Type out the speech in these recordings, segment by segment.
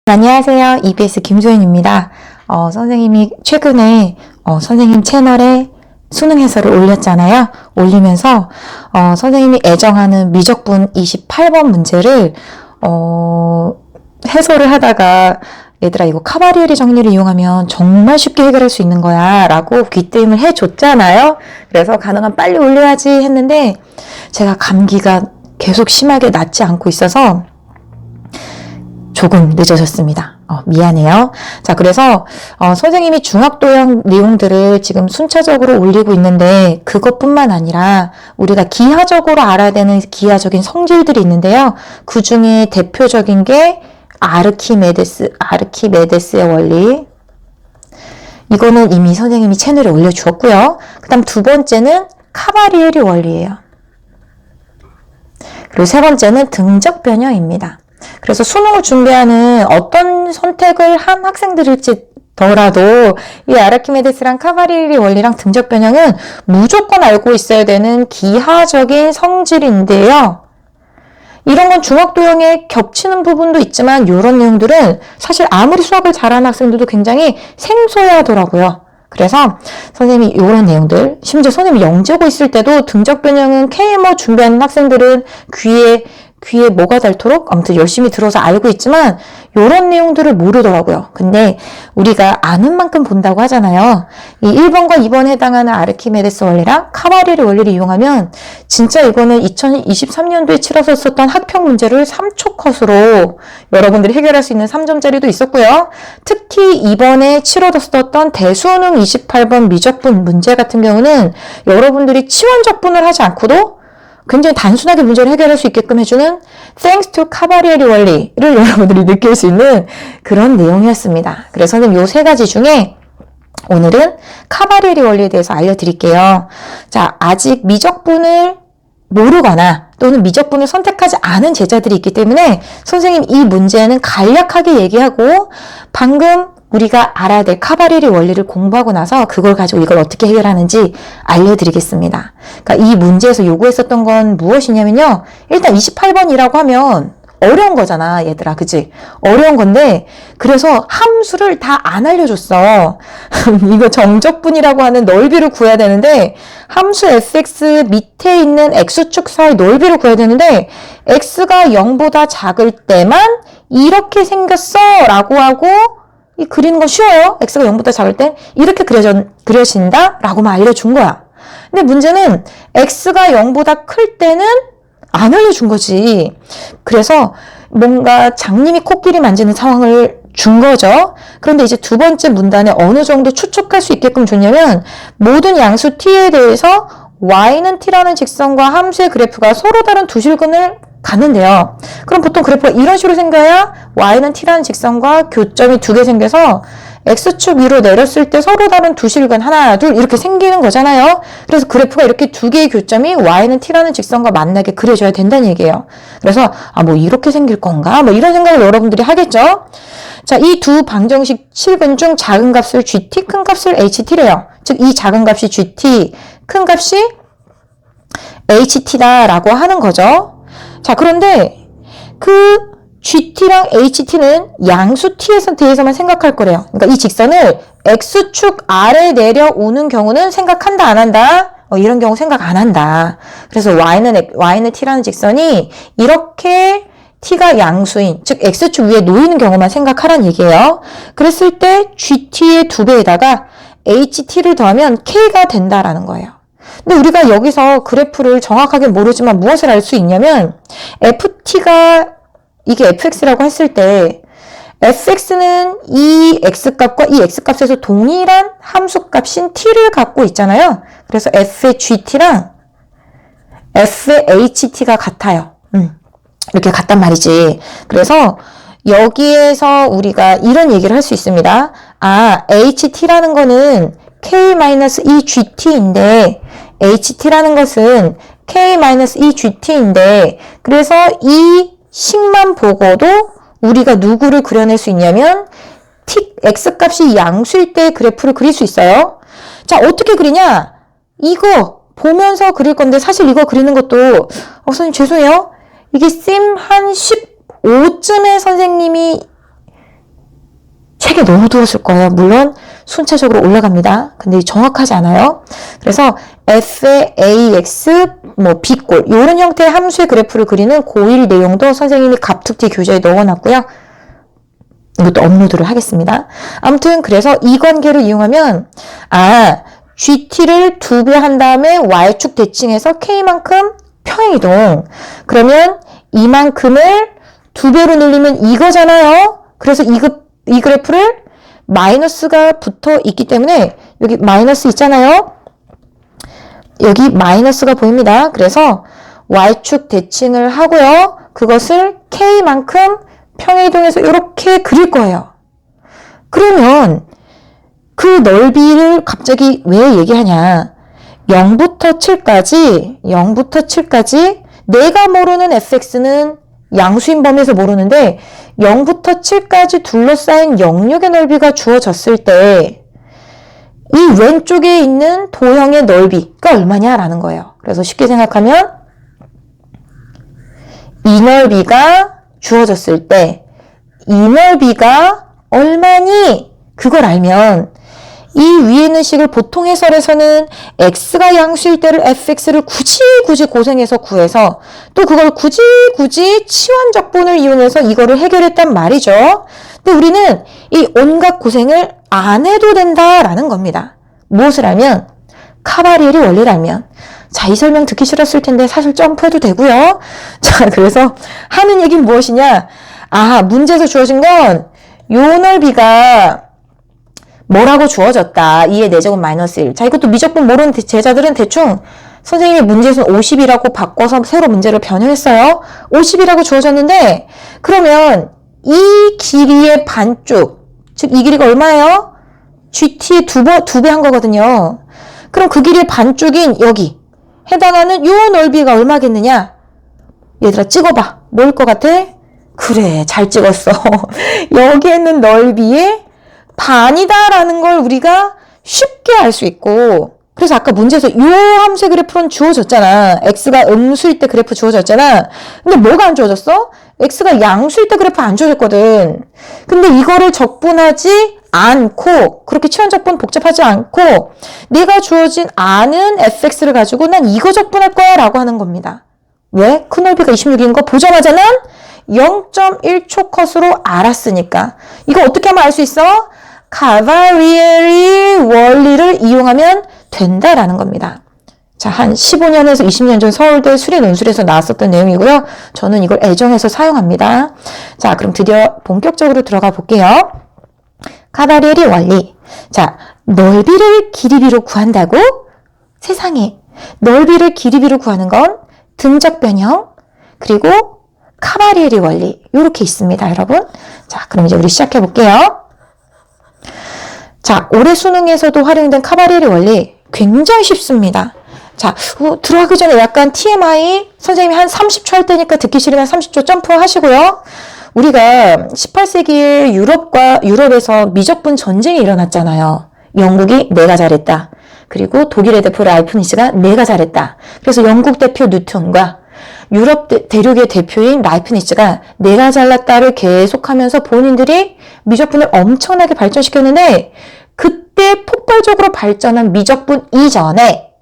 안녕하세요. EBS 김소연입니다. 선생님이 최근에 선생님 채널에 수능 해설을 올렸잖아요. 올리면서 선생님이 애정하는 미적분 28번 문제를 해설을 하다가 얘들아 이거 카바리에리 정리를 이용하면 정말 쉽게 해결할 수 있는 거야 라고 귀띔을 해줬잖아요. 그래서 가능한 빨리 올려야지 했는데 제가 감기가 계속 심하게 낫지 않고 있어서 조금 늦어졌습니다. 미안해요. 자, 그래서 선생님이 중학도형 내용들을 지금 순차적으로 올리고 있는데 그것뿐만 아니라 우리가 기하적으로 알아야 되는 기하적인 성질들이 있는데요. 그 중에 대표적인 게 아르키메데스의 원리. 이거는 이미 선생님이 채널에 올려주었고요. 그 다음 두 번째는 카바리에리 원리예요. 그리고 세 번째는 등적 변형입니다. 그래서 수능을 준비하는 어떤 선택을 한 학생들일지더라도 이 아르키메데스랑 카바리에리 원리랑 등적 변형은 무조건 알고 있어야 되는 기하적인 성질인데요. 이런 건 중학도형에 겹치는 부분도 있지만 이런 내용들은 사실 아무리 수학을 잘하는 학생들도 굉장히 생소해하더라고요. 그래서 선생님이 이런 내용들, 심지어 선생님이 영재고 있을 때도 등적 변형은 KMO 준비하는 학생들은 귀에 뭐가 닳도록 아무튼 열심히 들어서 알고 있지만 이런 내용들을 모르더라고요. 근데 우리가 아는 만큼 본다고 하잖아요. 이 1번과 2번에 해당하는 아르키메데스 원리랑 카바리에리 원리를 이용하면 진짜 이거는 2023년도에 치러졌었던 학평 문제를 3초 컷으로 여러분들이 해결할 수 있는 3점짜리도 있었고요. 특히 이번에 치러졌었던 대수능 28번 미적분 문제 같은 경우는 여러분들이 치원적분을 하지 않고도 굉장히 단순하게 문제를 해결할 수 있게끔 해주는 thanks to 카바리에리 원리를 여러분들이 느낄 수 있는 그런 내용이었습니다. 그래서 선생님 요 세 가지 중에 오늘은 카바리에리 원리에 대해서 알려드릴게요. 자, 아직 미적분을 모르거나 또는 미적분을 선택하지 않은 제자들이 있기 때문에 선생님 이 문제는 간략하게 얘기하고 방금 우리가 알아야 될 카바리에리 원리를 공부하고 나서 그걸 가지고 이걸 어떻게 해결하는지 알려드리겠습니다. 그러니까 이 문제에서 요구했었던 건 무엇이냐면요. 일단 28번이라고 하면 어려운 거잖아, 얘들아. 그치? 어려운 건데 그래서 함수를 다 안 알려줬어. 이거 정적분이라고 하는 넓이를 구해야 되는데 함수 fx 밑에 있는 x축 사이 넓이를 구해야 되는데 x가 0보다 작을 때만 이렇게 생겼어 라고 하고 이 그리는 건 쉬워요. x가 0보다 작을 때 이렇게 그려진다 라고만 알려준 거야. 근데 문제는 x가 0보다 클 때는 안 알려준 거지. 그래서 뭔가 장님이 코끼리 만지는 상황을 준 거죠. 그런데 이제 두 번째 문단에 어느 정도 추측할 수 있게끔 줬냐면 모든 양수 t에 대해서 y는 t라는 직선과 함수의 그래프가 서로 다른 두 실근을 갔는데요. 그럼 보통 그래프가 이런 식으로 생겨야 y는 t라는 직선과 교점이 두 개 생겨서 x축 위로 내렸을 때 서로 다른 두 실근 하나, 둘 이렇게 생기는 거잖아요. 그래서 그래프가 이렇게 두 개의 교점이 y는 t라는 직선과 만나게 그려져야 된다는 얘기예요. 그래서 뭐 이렇게 생길 건가? 뭐 이런 생각을 여러분들이 하겠죠. 자, 이 두 방정식 실근 중 작은 값을 gt, 큰 값을 ht래요. 즉 이 작은 값이 gt, 큰 값이 ht다라고 하는 거죠. 자, 그런데 그 GT랑 HT는 양수 T에 대해서만 생각할 거래요. 그러니까 이 직선을 X축 아래 내려오는 경우는 생각한다, 안 한다? 이런 경우 생각 안 한다. 그래서 Y는 T라는 직선이 이렇게 T가 양수인, 즉 X축 위에 놓이는 경우만 생각하라는 얘기예요. 그랬을 때 GT의 2배에다가 HT를 더하면 K가 된다라는 거예요. 근데 우리가 여기서 그래프를 정확하게 모르지만 무엇을 알 수 있냐면 FT가 이게 fx라고 했을 때 fx는 이 x값과 이 x값에서 동일한 함수값인 t를 갖고 있잖아요. 그래서 f의 gt랑 f의 ht가 같아요. 이렇게 같단 말이지. 그래서 여기에서 우리가 이런 얘기를 할 수 있습니다. ht라는 거는 k-2gt인데 ht라는 것은 k-2gt인데 그래서 이 식만 보고도 우리가 누구를 그려낼 수 있냐면 x값이 양수일 때 그래프를 그릴 수 있어요. 자, 어떻게 그리냐? 이거 보면서 그릴 건데 사실 이거 그리는 것도 선생님 죄송해요. 이게 쌤 한 15쯤에 선생님이 책에 넣어두었을 거예요. 물론 순차적으로 올라갑니다. 근데 정확하지 않아요. 그래서 f의 ax, b꼴 이런 형태의 함수의 그래프를 그리는 고1 내용도 선생님이 갑툭튀 교재에 넣어놨고요. 이것도 업로드를 하겠습니다. 아무튼 그래서 이 관계를 이용하면 GT를 2배 한 다음에 Y축 대칭해서 K만큼 평행이동. 그러면 이만큼을 2배로 늘리면 이거잖아요. 그래서 이 그래프를 마이너스가 붙어 있기 때문에 여기 마이너스 있잖아요. 여기 마이너스가 보입니다. 그래서 Y축 대칭을 하고요. 그것을 K만큼 평행이동해서 이렇게 그릴 거예요. 그러면 그 넓이를 갑자기 왜 얘기하냐. 0부터 7까지 내가 모르는 fx는 양수인 범위에서 모르는데 0부터 7까지 둘러싸인 영역의 넓이가 주어졌을 때 이 왼쪽에 있는 도형의 넓이가 얼마냐라는 거예요. 그래서 쉽게 생각하면 이 넓이가 주어졌을 때 이 넓이가 얼마니? 그걸 알면 이 위에 있는 식을 보통 해설에서는 x가 양수일 때를 fx를 굳이 고생해서 구해서 또 그걸 굳이 치환적분을 이용해서 이거를 해결했단 말이죠. 근데 우리는 이 온갖 고생을 안 해도 된다라는 겁니다. 무엇을 알면? 카바리엘이 원리를 알면. 자, 이 설명 듣기 싫었을 텐데 사실 점프해도 되고요. 자, 그래서 하는 얘기는 무엇이냐? 문제에서 주어진 건 요 넓이가 뭐라고 주어졌다. 2의 4제곱 마이너스 1. 자, 이것도 미적분 모르는 제자들은 대충 선생님의 문제에서는 50이라고 바꿔서 새로 문제를 변형했어요. 50이라고 주어졌는데 그러면 이 길이의 반쪽, 즉 이 길이가 얼마예요? GT의 2배 한 거거든요. 그럼 그 길이의 반쪽인 여기 해당하는 요 넓이가 얼마겠느냐? 얘들아 찍어봐. 뭐일 것 같아? 그래, 잘 찍었어. 여기에 있는 넓이의 반이다라는 걸 우리가 쉽게 알 수 있고, 그래서 아까 문제에서 요 함수의 그래프는 주어졌잖아. x가 음수일 때 그래프 주어졌잖아. 근데 뭐가 안 주어졌어? x가 양수일 때 그래프 안 주어졌거든. 근데 이거를 적분하지 않고, 그렇게 치환적분 복잡하지 않고 내가 주어진 아는 fx를 가지고 난 이거 적분할 거야 라고 하는 겁니다. 왜? 큰 넓이가 26인 거 보자마자 난 0.1초 컷으로 알았으니까. 이거 어떻게 하면 알 수 있어? 카바리에리 원리를 이용하면 된다라는 겁니다. 자, 한 15년에서 20년 전 서울대 수리 논술에서 나왔었던 내용이고요. 저는 이걸 애정해서 사용합니다. 자, 그럼 드디어 본격적으로 들어가 볼게요. 카바리에리 원리. 자, 넓이를 길이비로 구한다고? 세상에. 넓이를 길이비로 구하는 건 등적 변형, 그리고 카바리에리 원리. 이렇게 있습니다, 여러분. 자, 그럼 이제 우리 시작해 볼게요. 자, 올해 수능에서도 활용된 카바리에리 원리 굉장히 쉽습니다. 자, 들어가기 전에 약간 TMI 선생님이 한 30초 할 때니까 듣기 싫으면 30초 점프 하시고요. 우리가 18세기에 유럽에서 미적분 전쟁이 일어났잖아요. 영국이 내가 잘했다. 그리고 독일의 대표 라이프니츠가 내가 잘했다. 그래서 영국 대표 뉴턴과 유럽 대륙의 대표인 라이프니츠가 내가 잘났다를 계속하면서 본인들이 미적분을 엄청나게 발전시켰는데 그때 폭발적으로 발전한 미적분 이전에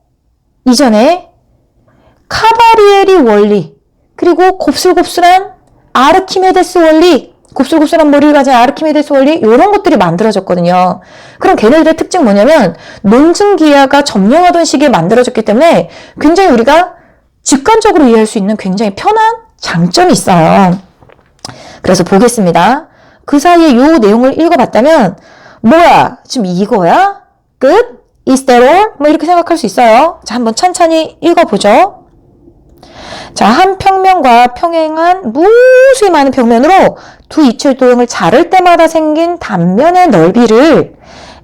카바리에리 원리, 그리고 곱슬곱슬한 아르키메데스 원리, 곱슬곱슬한 머리를 가진 아르키메데스 원리, 이런 것들이 만들어졌거든요. 그럼 걔네들의 특징 뭐냐면 논증기하가 점령하던 시기에 만들어졌기 때문에 굉장히 우리가 직관적으로 이해할 수 있는 굉장히 편한 장점이 있어요. 그래서 보겠습니다. 그 사이에 이 내용을 읽어봤다면 뭐야? 지금 이거야? 끝? Is that all? 뭐 이렇게 생각할 수 있어요. 자, 한번 천천히 읽어보죠. 자, 한 평면과 평행한 무수히 많은 평면으로 두 입체 도형을 자를 때마다 생긴 단면의 넓이를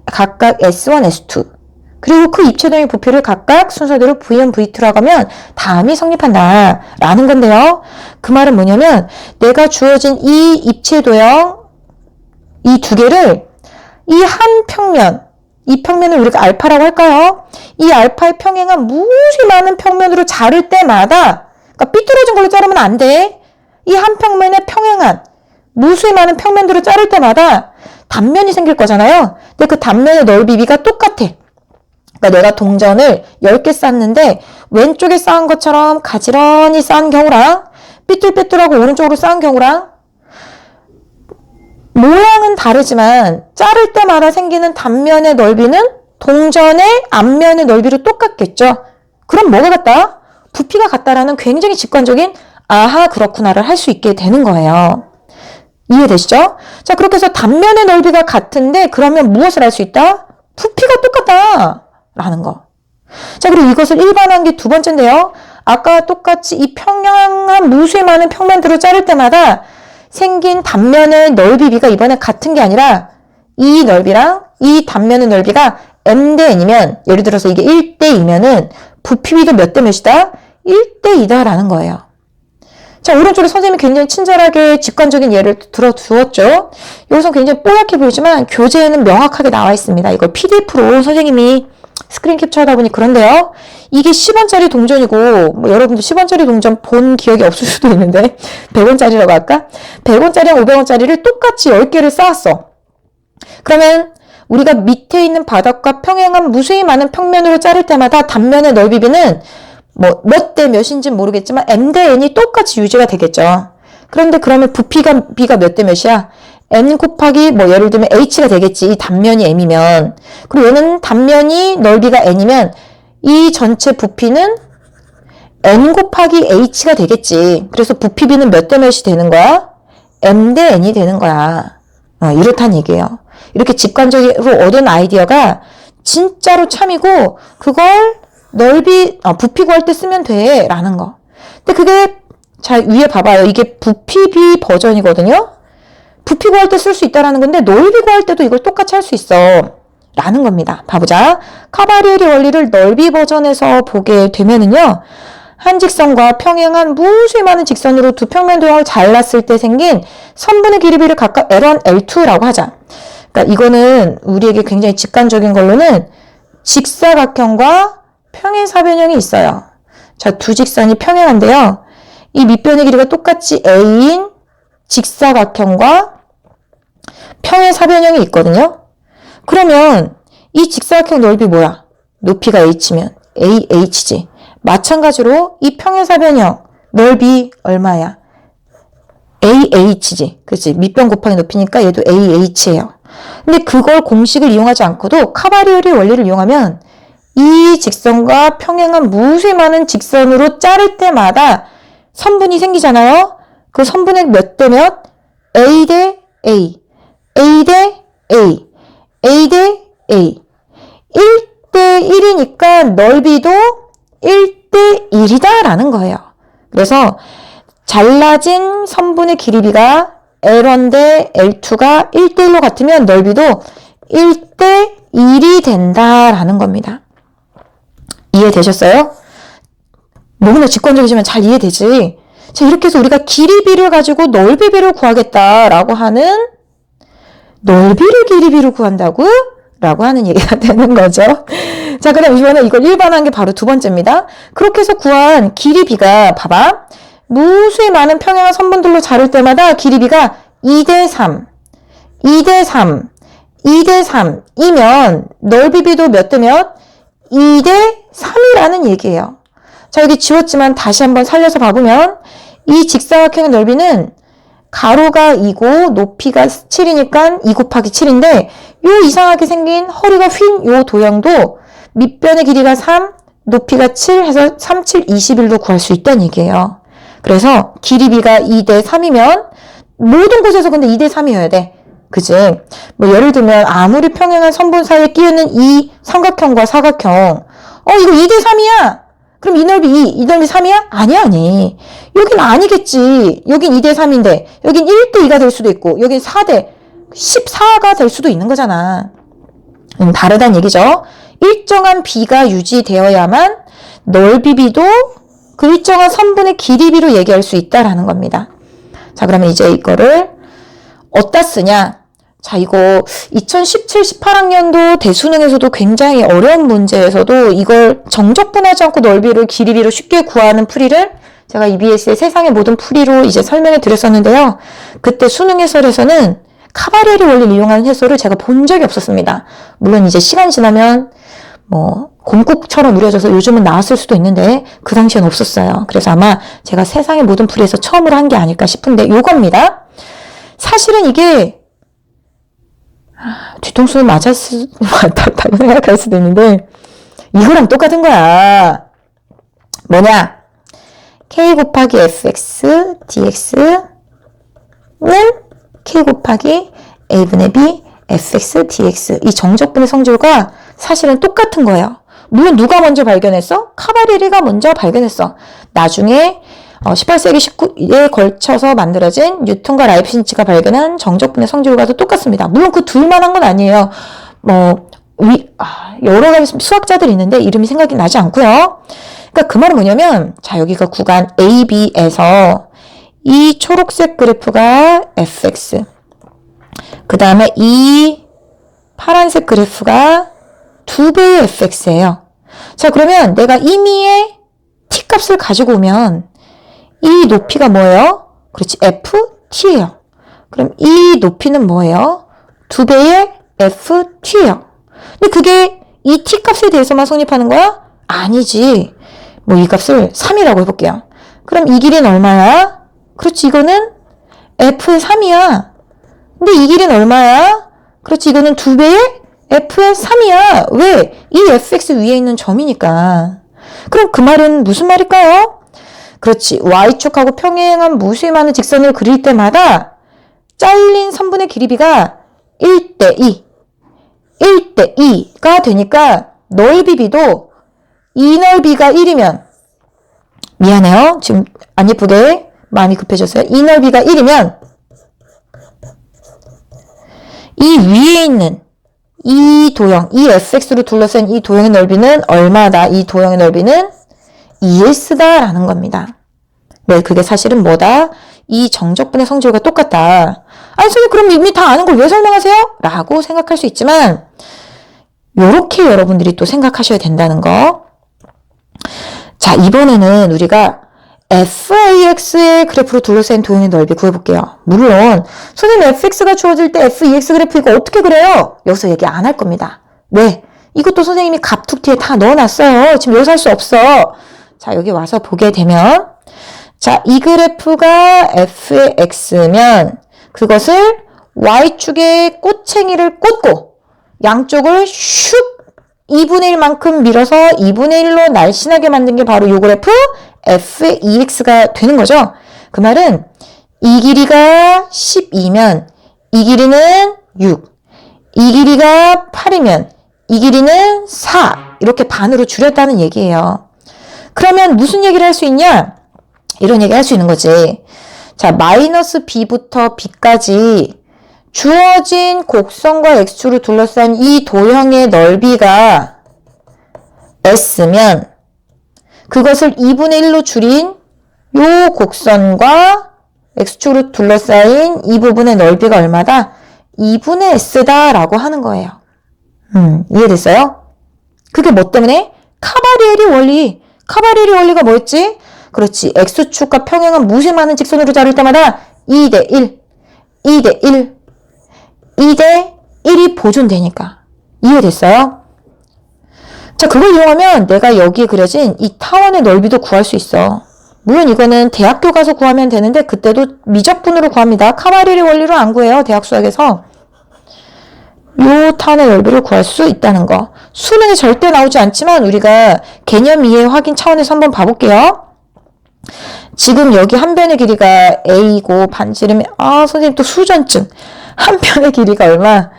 각각 S1, S2 그리고 그 입체도형의 부피를 각각 순서대로 V1, V2라고 하면 다음이 성립한다 라는 건데요. 그 말은 뭐냐면 내가 주어진 이 입체도형 이 두 개를 이 한 평면, 이 평면을 우리가 알파라고 할까요? 이 알파의 평행한 무수히 많은 평면으로 자를 때마다, 그러니까 삐뚤어진 걸로 자르면 안 돼. 이 한 평면의 평행한 무수히 많은 평면들을 자를 때마다 단면이 생길 거잖아요. 근데 그 단면의 넓이가 똑같아. 그러니까 내가 동전을 10개 쌓는데 왼쪽에 쌓은 것처럼 가지런히 쌓은 경우랑 삐뚤빼뚤하고 오른쪽으로 쌓은 경우랑 모양은 다르지만 자를 때마다 생기는 단면의 넓이는 동전의 앞면의 넓이로 똑같겠죠. 그럼 뭐가 같다? 부피가 같다라는 굉장히 직관적인 아하 그렇구나를 할 수 있게 되는 거예요. 이해되시죠? 자, 그렇게 해서 단면의 넓이가 같은데 그러면 무엇을 알 수 있다? 부피가 똑같다 라는 거. 자, 그리고 이것을 일반한 게 두 번째인데요. 아까와 똑같이 이 평행한 무수히 많은 평면들을 자를 때마다 생긴 단면의 넓이 비가 이번에 같은 게 아니라 이 넓이랑 이 단면의 넓이가 m 대 n이면 예를 들어서 이게 1대2면은 부피비도 몇 대 몇이다? 1대2다 라는 거예요. 자, 오른쪽에 선생님이 굉장히 친절하게 직관적인 예를 들어주었죠. 여기서 굉장히 뽀얗게 보이지만 교재에는 명확하게 나와 있습니다. 이걸 PDF로 선생님이 스크린 캡처하다 보니 그런데요. 이게 10원짜리 동전이고 뭐 여러분도 10원짜리 동전 본 기억이 없을 수도 있는데 100원짜리라고 할까? 100원짜리랑 500원짜리를 똑같이 10개를 쌓았어. 그러면 우리가 밑에 있는 바닥과 평행한 무수히 많은 평면으로 자를 때마다 단면의 넓이비는 뭐 몇 대 몇인지는 모르겠지만 m 대 n이 똑같이 유지가 되겠죠. 그런데 그러면 부피가 몇 대 몇이야? n 곱하기 뭐 예를 들면 h가 되겠지. 이 단면이 m이면. 그리고 얘는 단면이 넓이가 n이면 이 전체 부피는 n 곱하기 h가 되겠지. 그래서 부피비는 몇 대 몇이 되는 거야? m 대 n이 되는 거야. 이렇다는 얘기예요. 이렇게 직관적으로 얻은 아이디어가 진짜로 참이고 그걸 부피 구할 때 쓰면 돼 라는 거. 근데 그게 자 위에 봐봐요. 이게 부피비 버전이거든요. 부피 구할 때 쓸 수 있다라는 건데 넓이 구할 때도 이걸 똑같이 할 수 있어 라는 겁니다. 봐보자. 카바리에리 원리를 넓이 버전에서 보게 되면은요. 한 직선과 평행한 무수히 많은 직선으로 두 평면 도형을 잘랐을 때 생긴 선분의 길이비를 각각 L1, L2라고 하자. 그러니까 이거는 우리에게 굉장히 직관적인 걸로는 직사각형과 평행사변형이 있어요. 자, 두 직선이 평행한데요. 이 밑변의 길이가 똑같이 A인 직사각형과 평행사변형이 있거든요. 그러면 이 직사각형 넓이 뭐야? 높이가 H면 AH지. 마찬가지로 이 평행사변형 넓이 얼마야? AH지. 그렇지? 밑변 곱하기 높이니까 얘도 AH예요. 근데 그걸 공식을 이용하지 않고도 카바리에리 원리를 이용하면 이 직선과 평행한 무수히 많은 직선으로 자를 때마다 선분이 생기잖아요. 그 선분의 몇 대 몇? A 대 A, A 대 A, A 대 A. 1대 1이니까 넓이도 1대 1이다 라는 거예요. 그래서 잘라진 선분의 길이비가 L1 대 L2가 1대 1로 같으면 넓이도 1대 1이 된다라는 겁니다. 이해되셨어요? 너무나 직관적이지만 잘 이해되지? 자, 이렇게 해서 우리가 길이비를 가지고 넓이비를 구하겠다라고 하는 넓이를 길이비로 구한다고? 라고 하는 얘기가 되는 거죠. 자, 그럼 이번에 이걸 일반한 게 바로 두 번째입니다. 그렇게 해서 구한 길이비가 봐봐. 무수히 많은 평행한 선분들로 자를 때마다 길이비가 2대 3, 2대 3, 2대 3이면 넓이비도 몇 대 몇? 2대 3이라는 얘기예요. 자, 여기 지웠지만 다시 한번 살려서 봐보면 이 직사각형의 넓이는 가로가 2고 높이가 7이니까 2 곱하기 7인데 요 이상하게 생긴 허리가 휜 요 도형도 밑변의 길이가 3, 높이가 7 해서 3, 7, 21로 구할 수 있다는 얘기예요. 그래서 길이비가 2대 3이면 모든 곳에서 근데 2대 3이어야 돼. 그지? 뭐 예를 들면 아무리 평행한 선분 사이에 끼어있는 이 삼각형과 사각형 이거 2대 3이야. 그럼 이 넓이 2, 이 넓이 3이야? 아니. 여긴 아니겠지. 여긴 2대 3인데 여긴 1대 2가 될 수도 있고 여긴 4대 14가 될 수도 있는 거잖아. 다르다는 얘기죠. 일정한 비가 유지되어야만 넓이비도 그 일정한 선분의 길이비로 얘기할 수 있다라는 겁니다. 자, 그러면 이제 이거를 어디다 쓰냐? 자, 이거 2017-18학년도 대수능에서도 굉장히 어려운 문제에서도 이걸 정적분하지 않고 넓이를 길이비로 쉽게 구하는 풀이를 제가 EBS의 세상의 모든 풀이로 이제 설명해 드렸었는데요. 그때 수능 해설에서는 카바리에리 원리를 이용하는 해소를 제가 본 적이 없었습니다. 물론 이제 시간 지나면 곰국처럼 우려져서 요즘은 나왔을 수도 있는데 그 당시엔 없었어요. 그래서 아마 제가 세상의 모든 풀이에서 처음으로 한 게 아닐까 싶은데 요겁니다. 사실은 이게 뒤통수는 맞았다고 생각할 수도 있는데 이거랑 똑같은 거야. 뭐냐? K 곱하기 fx dx는 K 곱하기 a분의 b fx dx 이 정적분의 성질과 사실은 똑같은 거예요. 물론 누가 먼저 발견했어? 카바리에리가 먼저 발견했어. 나중에 18세기 19에 걸쳐서 만들어진 뉴턴과 라이프니츠가 발견한 정적분의 성질과도 똑같습니다. 물론 그 둘만 한 건 아니에요. 여러 가지 수학자들이 있는데 이름이 생각이 나지 않고요. 그러니까 그 말은 뭐냐면, 자, 여기가 구간 AB에서 이 초록색 그래프가 fx, 그 다음에 이 파란색 그래프가 2배의 fx예요. 자, 그러면 내가 임의의 t 값을 가지고 오면 이 높이가 뭐예요? 그렇지, ft예요. 그럼 이 높이는 뭐예요? 2배의 ft예요. 근데 그게 이 t 값에 대해서만 성립하는 거야? 아니지. 이 값을 3이라고 해볼게요. 그럼 이 길이는 얼마야? 그렇지, 이거는 f의 3이야. 근데 이 길이는 얼마야? 그렇지, 이거는 2배의 f의 3이야. 왜? 이 fx 위에 있는 점이니까. 그럼 그 말은 무슨 말일까요? 그렇지, y축하고 평행한 무수히 많은 직선을 그릴 때마다 잘린 선분의 길이비가 1대2, 1대2가 되니까 넓이 b도 이 넓이가 1이면, 미안해요. 지금 안 예쁘게 마음이 급해졌어요. 이 넓이가 1이면 이 위에 있는 이 도형, 이 fx로 둘러싼 이 도형의 넓이는 얼마다? 이 도형의 넓이는 2s다라는 겁니다. 네, 그게 사실은 뭐다? 이 정적분의 성질과 똑같다. 아니, 선생님, 그럼 이미 다 아는 걸 왜 설명하세요? 라고 생각할 수 있지만, 요렇게 여러분들이 또 생각하셔야 된다는 거. 자, 이번에는 우리가 fAx의 그래프로 둘러싼 도형의 넓이 구해볼게요. 물론 선생님 fx가 주어질 때 fEx 그래프 이거 어떻게 그래요? 여기서 얘기 안 할 겁니다. 왜? 이것도 선생님이 갑툭튀에 다 넣어놨어요. 지금 여기서 할 수 없어. 자, 여기 와서 보게 되면, 자, 이 그래프가 f의 x면 그것을 y축에 꼬챙이를 꽂고 양쪽을 슉 2분의 1만큼 밀어서 2분의 1로 날씬하게 만든 게 바로 이 그래프 f의 EX가 되는 거죠. 그 말은 이 길이가 12면 이 길이는 6, 이 길이가 8이면 이 길이는 4 이렇게 반으로 줄였다는 얘기예요. 그러면 무슨 얘기를 할 수 있냐? 이런 얘기 할 수 있는 거지. 자, 마이너스 b부터 b까지 주어진 곡선과 x축으로 둘러싼 이 도형의 넓이가 s면 그것을 2분의 1로 줄인 요 곡선과 x축으로 둘러싸인 이 부분의 넓이가 얼마다? 2분의 s다라고 하는 거예요. 이해됐어요? 그게 뭐 때문에? 카바리에리 원리. 카바리에리 원리가 뭐였지? 그렇지. x축과 평행한 무수히 많은 직선으로 자를 때마다 2대 1, 2대 1, 2대 1이 보존되니까. 이해됐어요? 자, 그걸 이용하면 내가 여기에 그려진 이 타원의 넓이도 구할 수 있어. 물론 이거는 대학교 가서 구하면 되는데 그때도 미적분으로 구합니다. 카바리에리 원리로 안 구해요. 대학 수학에서. 요 타원의 넓이를 구할 수 있다는 거. 수능에 절대 나오지 않지만 우리가 개념 이해 확인 차원에서 한번 봐볼게요. 지금 여기 한 변의 길이가 a이고 반지름이 선생님 또 수전증. 한 변의 길이가 얼마?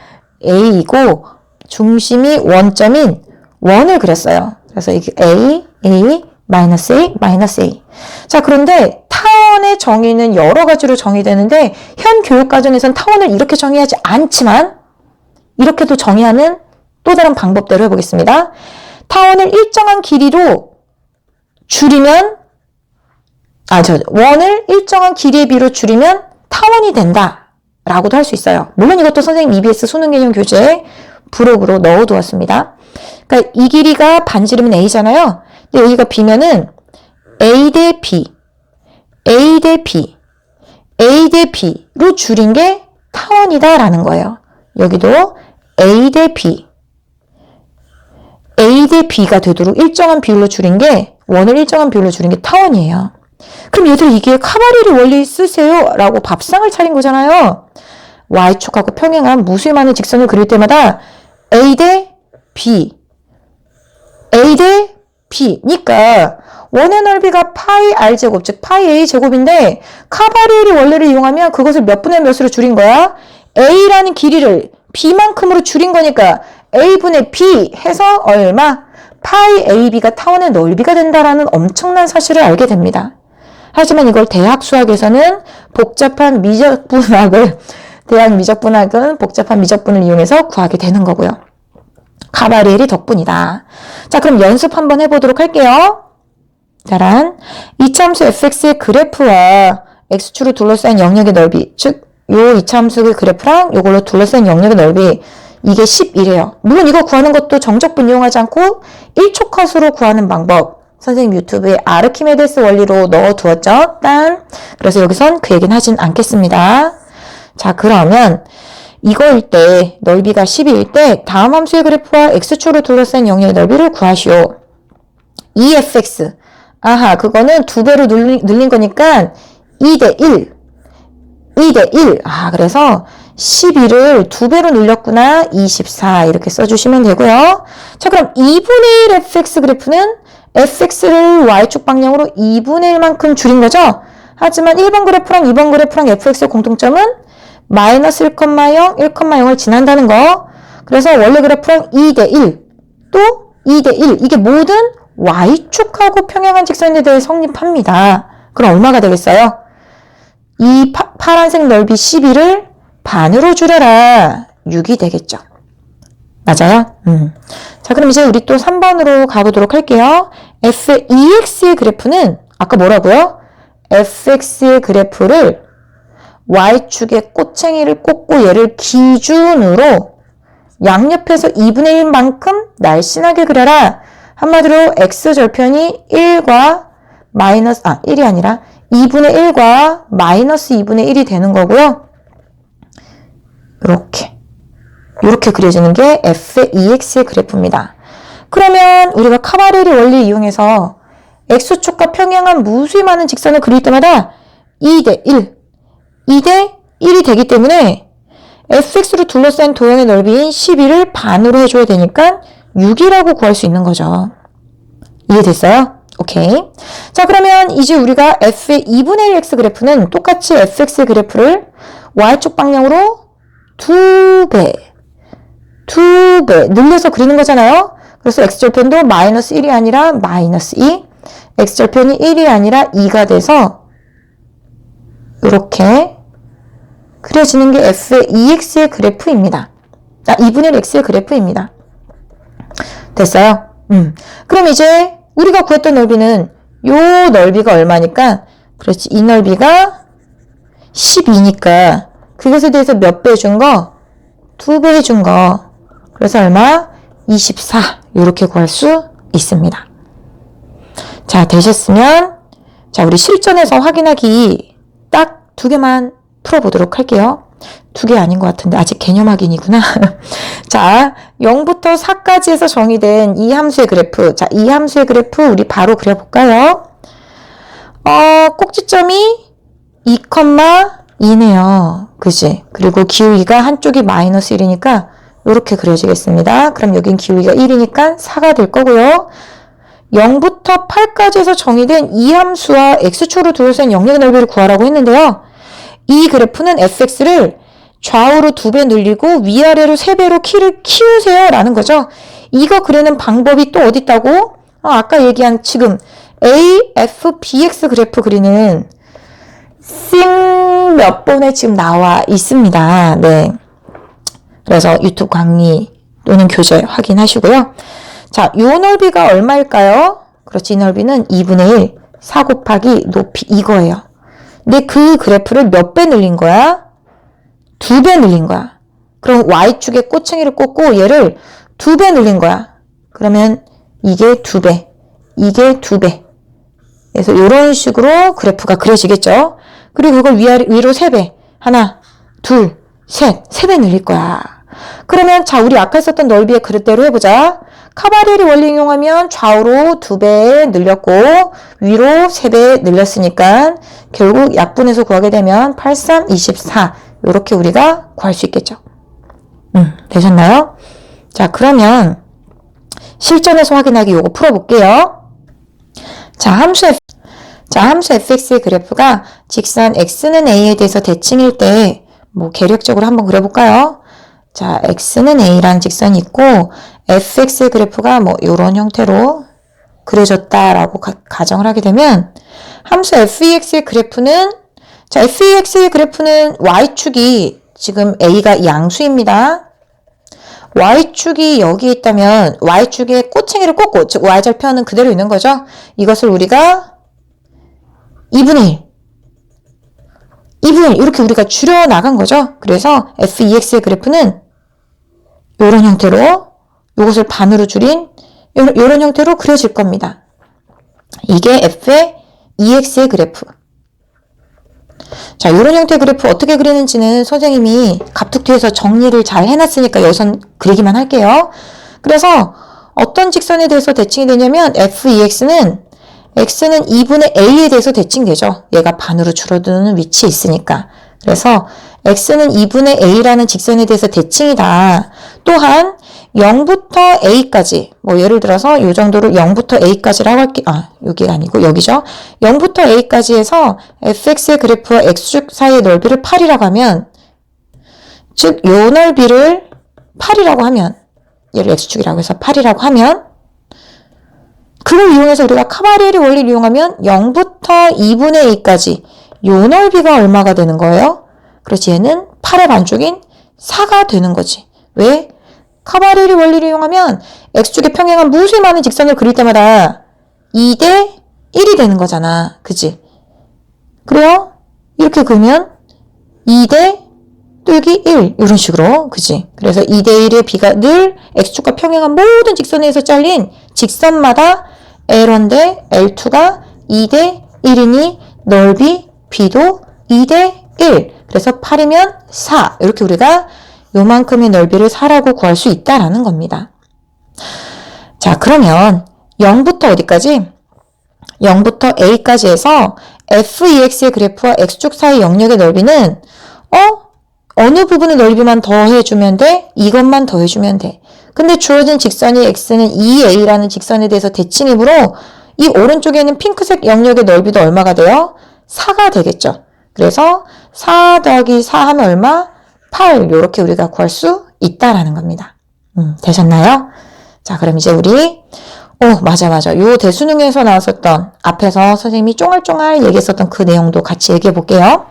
a이고 중심이 원점인 원을 그렸어요. 그래서 이게 a, 마이너스 a, 마이너스 a. 자, 그런데 타원의 정의는 여러 가지로 정의되는데 현 교육과정에서는 타원을 이렇게 정의하지 않지만 이렇게도 정의하는 또 다른 방법대로 해보겠습니다. 타원을 일정한 길이로 줄이면 원을 일정한 길이의 비로 줄이면 타원이 된다 라고도 할 수 있어요. 물론 이것도 선생님 EBS 수능개념 교재에 부록으로 넣어두었습니다. 그러니까 이 길이가 반지름은 a잖아요. 근데 여기가 b면은 a 대 b, a 대 b, a 대 b로 줄인 게 타원이다 라는 거예요. 여기도 A 대 B, A 대 B가 되도록 일정한 비율로 줄인 게, 원을 일정한 비율로 줄인 게 타원이에요. 그럼 얘들 이게 카바리리 원리 쓰세요 라고 밥상을 차린 거잖아요. Y축하고 평행한 무수히 많은 직선을 그릴 때마다 A 대 B, A 대 B니까 원의 넓이가 파이 R제곱, 즉 파이 A제곱인데 카바리리 원리를 이용하면 그것을 몇 분의 몇으로 줄인 거야? A라는 길이를 B만큼으로 줄인 거니까 A분의 B 해서 얼마? 파이 AB가 타원의 넓이가 된다라는 엄청난 사실을 알게 됩니다. 하지만 이걸 대학 수학에서는 복잡한 미적분학을, 대학 미적분학은 복잡한 미적분을 이용해서 구하게 되는 거고요. 카바리엘이 덕분이다. 자, 그럼 연습 한번 해보도록 할게요. 짜란. 이차함수 fx의 그래프와 x축으로 둘러싸인 영역의 넓이, 즉 요 이차함수의 그래프랑 요걸로 둘러싸인 영역의 넓이, 이게 10이래요. 물론 이거 구하는 것도 정적분 이용하지 않고 1초 컷으로 구하는 방법, 선생님 유튜브에 아르키메데스 원리로 넣어두었죠. 딴. 그래서 여기선 그 얘기는 하진 않겠습니다. 자, 그러면 이거일 때, 넓이가 10일 때 다음 함수의 그래프와 x축으로 둘러싼 영역의 넓이를 구하시오. EFX. 아하, 그거는 2배로 늘린 거니까 2대 1. 2대 1. 아, 그래서 12를 2배로 늘렸구나. 24 이렇게 써주시면 되고요. 자, 그럼 2분의 1 fx 그래프는 fx를 y축 방향으로 2분의 1만큼 줄인 거죠. 하지만 1번 그래프랑 2번 그래프랑 fx의 공통점은 마이너스 1,0, 1,0을 지난다는 거. 그래서 원래 그래프랑 2대 1, 또 2대 1. 이게 모든 y축하고 평행한 직선에 대해 성립합니다. 그럼 얼마가 되겠어요? 이 파란색 넓이 12를 반으로 줄여라. 6이 되겠죠. 맞아요? 자, 그럼 이제 우리 또 3번으로 가보도록 할게요. EX의 그래프는 아까 뭐라고요? fx의 그래프를 y축에 꼬챙이를 꽂고 얘를 기준으로 양옆에서 2분의 1만큼 날씬하게 그려라. 한마디로 x절편이 1과 마이너스, 1이 아니라 2분의 1과 마이너스 2분의 1이 되는 거고요. 이렇게 그려지는 게 EX의 그래프입니다. 그러면 우리가 카바리리 원리 이용해서 x축과 평행한 무수히 많은 직선을 그릴 때마다 2대 1, 2대 1이 되기 때문에 fx로 둘러싼 도형의 넓이인 12를 반으로 해줘야 되니까 6이라고 구할 수 있는 거죠. 이해됐어요? 오케이. 자, 그러면 이제 우리가 f의 2분의 1 x 그래프는 똑같이 fx의 그래프를 y축 방향으로 2배 늘려서 그리는 거잖아요. 그래서 x절편도 마이너스 1이 아니라 마이너스 2, x절편이 1이 아니라 2가 돼서 이렇게 그려지는 게 f의 2x의 그래프입니다. 2분의 1 x의 그래프입니다. 됐어요? 그럼 이제 우리가 구했던 넓이는 요 넓이가 얼마니까, 그렇지, 이 넓이가 12니까 그것에 대해서 몇 배 해준 거? 2배 해준 거. 그래서 얼마? 24. 이렇게 구할 수 있습니다. 자, 되셨으면 자, 우리 실전에서 확인하기 딱 2개만 풀어보도록 할게요. 2개 아닌 것 같은데 아직 개념 확인이구나. 자, 0부터 4까지 해서 정의된 이 함수의 그래프. 자, 이 함수의 그래프 우리 바로 그려볼까요? 꼭지점이 2,2네요. 그지? 그리고 기울기가 한쪽이 마이너스 1이니까 이렇게 그려지겠습니다. 그럼 여긴 기울기가 1이니까 4가 될 거고요. 0부터 8까지 해서 정의된 이 함수와 x축으로 둘러싼 영역의 넓이를 구하라고 했는데요. 이 그래프는 fx를 좌우로 2배 늘리고 위아래로 3배로 키를 키우세요 라는 거죠. 이거 그리는 방법이 또 어디 있다고? 아까 얘기한 지금 AFBX 그래프 그리는 씬 몇 번에 지금 나와 있습니다. 네. 그래서 유튜브 강의 또는 교재 확인하시고요. 자, 요 넓이가 얼마일까요? 그렇지, 이 넓이는 2분의 1, 4 곱하기 높이 이거예요. 근데 그 그래프를 몇 배 늘린 거야? 2배 늘린 거야. 그럼 y축에 꼬챙이를 꽂고 얘를 2배 늘린 거야. 그러면 이게 2배, 이게 2배. 그래서 이런 식으로 그래프가 그려지겠죠. 그리고 그걸 위로 3배. 하나, 둘, 3배 늘릴 거야. 그러면 자, 우리 아까 썼던 넓이의 그릇대로 해보자. 카바리에리 원리 이용하면 좌우로 2배 늘렸고 위로 3배 늘렸으니까 결국 약분해서 구하게 되면 8, 3, 24 이렇게 우리가 구할 수 있겠죠. 되셨나요? 자, 그러면 실전에서 확인하기 요거 풀어볼게요. 자, 함수 fx의 그래프가 직선 x는 a에 대해서 대칭일 때 뭐 계략적으로 한번 그려볼까요? 자, x는 a라는 직선이 있고 fx의 그래프가 뭐 이런 형태로 그려졌다라고 가정을 하게 되면 함수 fex의 그래프는 자, fex의 그래프는 y축이 지금 a가 양수입니다. y축이 여기 있다면 y축에 꼬챙이를 꽂고 즉 y절편은 그대로 있는 거죠. 이것을 우리가 2분의 1 이렇게 우리가 줄여 나간 거죠. 그래서 fex의 그래프는 이런 형태로 이것을 반으로 줄인 이런 형태로 그려질 겁니다. 이게 f의 ex의 그래프. 자, 이런 형태의 그래프 어떻게 그리는지는 선생님이 갑툭 뒤에서 정리를 잘 해놨으니까 여기선 그리기만 할게요. 그래서 어떤 직선에 대해서 대칭이 되냐면 fex는 x는 2분의 a에 대해서 대칭되죠. 얘가 반으로 줄어드는 위치에 있으니까. 그래서 x는 2분의 a라는 직선에 대해서 대칭이다. 또한 0부터 a까지 뭐 예를 들어서 이 정도로 0부터 a까지라고 할게 여기가 아니고 여기죠. 0부터 a까지 해서 fx의 그래프와 x축 사이의 넓이를 8이라고 하면 즉 요 넓이를 8이라고 하면 얘를 x축이라고 해서 8이라고 하면 그걸 이용해서 우리가 카바리에리 원리를 이용하면 0부터 2분의 a까지 요 넓이가 얼마가 되는 거예요? 그렇지, 얘는 8의 반쪽인 4가 되는 거지. 왜? 카바리에리 원리를 이용하면 x축에 평행한 무수히 많은 직선을 그릴 때마다 2대 1이 되는 거잖아. 그치? 그래요? 이렇게 그리면 2대 뚫기 1 이런 식으로. 그치? 그래서 2대 1의 b가 늘 x축과 평행한 모든 직선에서 잘린 직선마다 L1 대 L2가 2대 1이니 넓이 b도 2대 1. 그래서 8이면 4. 이렇게 우리가 요만큼의 넓이를 4라고 구할 수 있다라는 겁니다. 자, 그러면 0부터 어디까지? 0부터 a까지 해서 fex의 그래프와 x축 사이 영역의 넓이는 어느 부분의 넓이만 더해주면 돼? 이것만 더해주면 돼. 근데 주어진 직선이 x는 2a라는 직선에 대해서 대칭이므로 이 오른쪽에는 핑크색 영역의 넓이도 얼마가 돼요? 4가 되겠죠. 그래서 4 더하기 4 하면 얼마? 8 이렇게 우리가 구할 수 있다라는 겁니다. 되셨나요? 자, 그럼 이제 우리 맞아. 요 대수능에서 나왔었던 앞에서 선생님이 쫑알쫑알 얘기했었던 그 내용도 같이 얘기해 볼게요.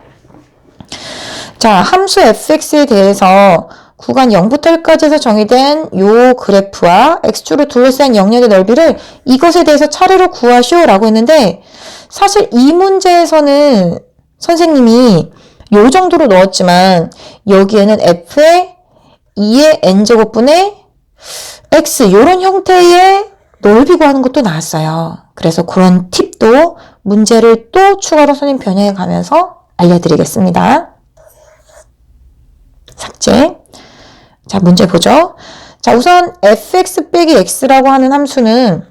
자, 함수 fx에 대해서 구간 0부터 1까지 해서 정의된 요 그래프와 x축을 둘러싼 영역의 넓이를 이것에 대해서 차례로 구하시오 라고 했는데 사실 이 문제에서는 선생님이 요 정도로 넣었지만 여기에는 f의 2의 n제곱분의 x 요런 형태의 넓이 구하는 것도 나왔어요. 그래서 그런 팁도 문제를 또 추가로 선생님 변형해 가면서 알려드리겠습니다. 삭제. 자, 문제 보죠. 자, 우선 fx 빼기 x라고 하는 함수는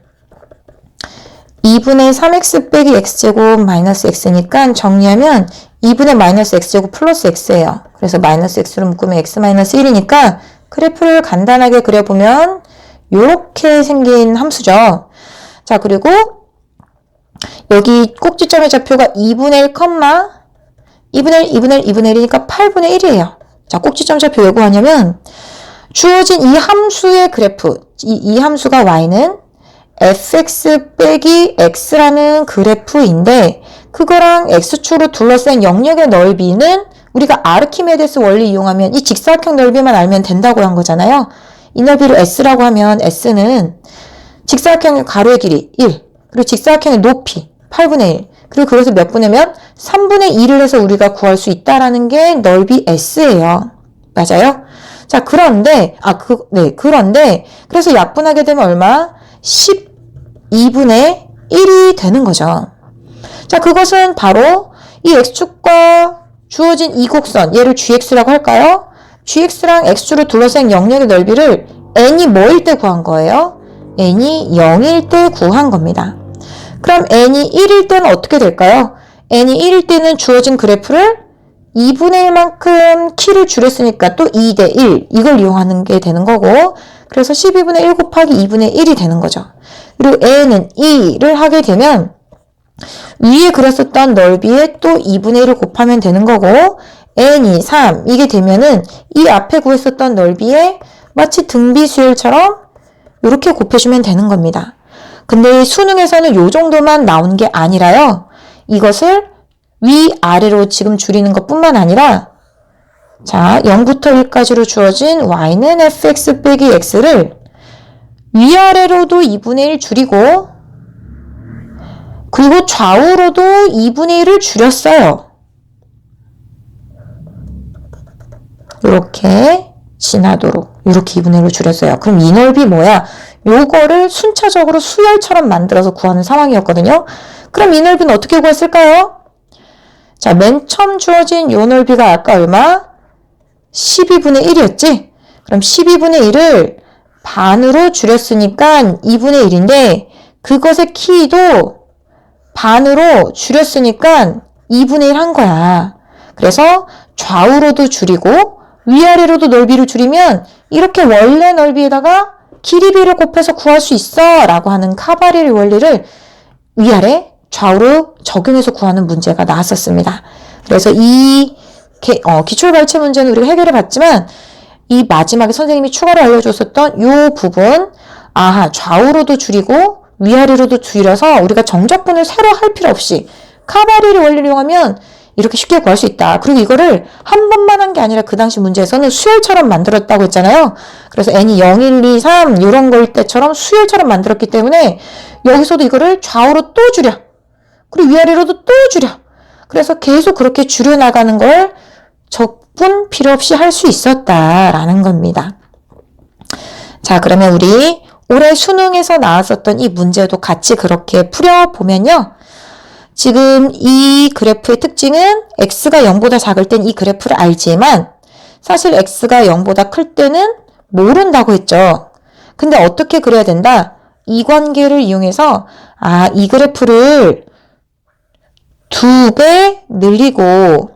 2분의 3x 빼기 x제곱 마이너스 x니까 정리하면 2분의 마이너스 x제곱 플러스 x예요. 그래서 마이너스 x로 묶으면 x 마이너스 1이니까 그래프를 간단하게 그려보면 이렇게 생긴 함수죠. 자, 그리고 여기 꼭지점의 좌표가 2분의 1, 2분의 1, 2분의 1, 2분의 1이니까 8분의 1이에요. 자, 꼭지점 좌표 왜 구하냐면 주어진 이 함수의 그래프, 이 함수가 y는 fx 빼기 x라는 그래프인데 그거랑 x축으로 둘러싼 영역의 넓이는 우리가 아르키메데스 원리 이용하면 이 직사각형 넓이만 알면 된다고 한 거잖아요. 이 넓이를 s라고 하면 s는 직사각형의 가로의 길이 1, 그리고 직사각형의 높이 8분의 1, 그리고 그것을 몇 분의면 3분의 2를 해서 우리가 구할 수 있다라는 게 넓이 s예요. 맞아요? 자, 그런데 그래서 약분하게 되면 얼마? 12분의 1이 되는 거죠. 자, 그것은 바로 이 x축과 주어진 이 곡선, 얘를 gx라고 할까요? gx랑 x로 둘러싼 영역의 넓이를 n이 뭐일 때 구한 거예요? n이 0일 때 구한 겁니다. 그럼 n이 1일 때는 어떻게 될까요? n이 1일 때는 주어진 그래프를 2분의 1만큼 키를 줄였으니까 또 2대 1 이걸 이용하는 게 되는 거고, 그래서 12분의 1 곱하기 2분의 1이 되는 거죠. 그리고 n은 2를 하게 되면 위에 그렸었던 넓이에 또 2분의 1을 곱하면 되는 거고, n이 3 이게 되면은 이 앞에 구했었던 넓이에 마치 등비수열처럼 이렇게 곱해주면 되는 겁니다. 근데 수능에서는 이 정도만 나온 게 아니라요. 이것을 위아래로 지금 줄이는 것 뿐만 아니라, 자, 0부터 1까지로 주어진 y는 fx 빼기 x를 위아래로도 2분의 1 줄이고, 그리고 좌우로도 2분의 1을 줄였어요. 이렇게 지나도록 이렇게 2분의 1로 줄였어요. 그럼 이 넓이 뭐야? 요거를 순차적으로 수열처럼 만들어서 구하는 상황이었거든요. 그럼 이 넓이는 어떻게 구했을까요? 자, 맨 처음 주어진 요 넓이가 아까 얼마? 12분의 1이었지? 그럼 12분의 1을 반으로 줄였으니까 2분의 1인데, 그것의 키도 반으로 줄였으니까 2분의 1 한 거야. 그래서 좌우로도 줄이고 위아래로도 넓이를 줄이면 이렇게 원래 넓이에다가 길이비를 곱해서 구할 수 있어 라고 하는 카바리리 원리를 위아래 좌우로 적용해서 구하는 문제가 나왔었습니다. 그래서 이 기출발췌 문제는 우리가 해결해 봤지만, 이 마지막에 선생님이 추가로 알려줬었던 이 부분, 좌우로도 줄이고 위아래로도 줄여서 우리가 정적분을 새로 할 필요 없이 카바리리 원리를 이용하면 이렇게 쉽게 구할 수 있다. 그리고 이거를 한 번만 한 게 아니라 그 당시 문제에서는 수열처럼 만들었다고 했잖아요. 그래서 n이 0, 1, 2, 3 이런 거일 때처럼 수열처럼 만들었기 때문에 여기서도 이거를 좌우로 또 줄여. 그리고 위아래로도 또 줄여. 그래서 계속 그렇게 줄여나가는 걸 적분 필요 없이 할 수 있었다라는 겁니다. 자, 그러면 우리 올해 수능에서 나왔었던 이 문제도 같이 그렇게 풀어보면요. 지금 이 그래프의 특징은 x가 0보다 작을 땐 이 그래프를 알지만 사실 x가 0보다 클 때는 모른다고 했죠. 근데 어떻게 그려야 된다? 이 관계를 이용해서 이 그래프를 2배 늘리고,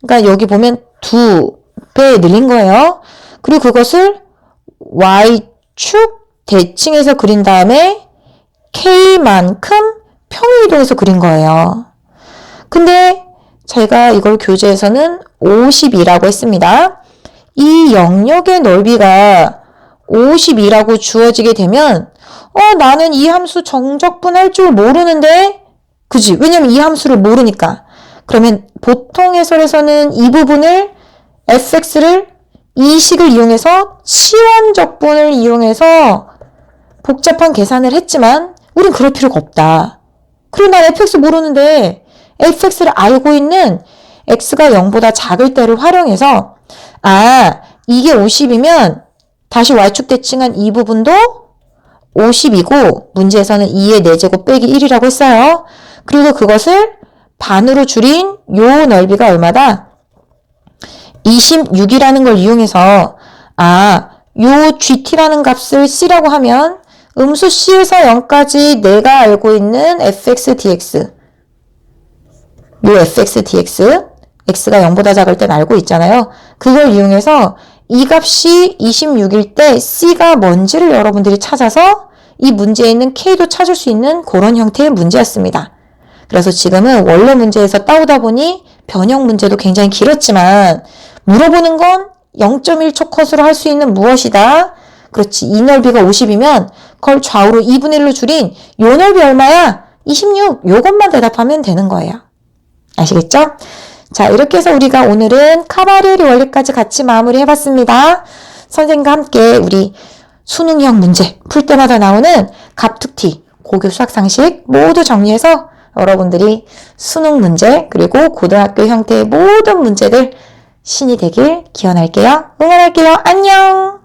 그러니까 여기 보면 2배 늘린 거예요. 그리고 그것을 y축 대칭해서 그린 다음에 k만큼 평행이동해서 그린 거예요. 근데 제가 이걸 교재에서는 50이라고 했습니다. 이 영역의 넓이가 50이라고 주어지게 되면 나는 이 함수 정적분할 줄 모르는데, 그지? 왜냐면 이 함수를 모르니까. 그러면 보통 해설에서는 이 부분을 fx를 이 식을 이용해서 치환적분을 이용해서 복잡한 계산을 했지만 우린 그럴 필요가 없다. 그리고 난 fx 모르는데 fx를 알고 있는 x가 0보다 작을 때를 활용해서 이게 50이면 다시 y축 대칭한 이 부분도 50이고 문제에서는 2의 4제곱 빼기 1이라고 했어요. 그리고 그것을 반으로 줄인 요 넓이가 얼마다? 26이라는 걸 이용해서 요 gt라는 값을 c라고 하면 음수 c에서 0까지 내가 알고 있는 fx dx, 요 fx dx, x가 0보다 작을 땐 알고 있잖아요. 그걸 이용해서 이 값이 26일 때 c가 뭔지를 여러분들이 찾아서 이 문제에 있는 k도 찾을 수 있는 그런 형태의 문제였습니다. 그래서 지금은 원래 문제에서 따오다 보니 변형 문제도 굉장히 길었지만 물어보는 건 0.1초 컷으로 할 수 있는 무엇이다? 그렇지. 이 넓이가 50이면 그걸 좌우로 2분의 1로 줄인 요 넓이 얼마야? 26. 요것만 대답하면 되는 거예요. 아시겠죠? 자, 이렇게 해서 우리가 오늘은 카바리리 원리까지 같이 마무리 해봤습니다. 선생님과 함께 우리 수능형 문제 풀 때마다 나오는 갑툭튀, 고교 수학상식 모두 정리해서 여러분들이 수능 문제 그리고 고등학교 형태의 모든 문제들 신이 되길 기원할게요. 응원할게요. 안녕!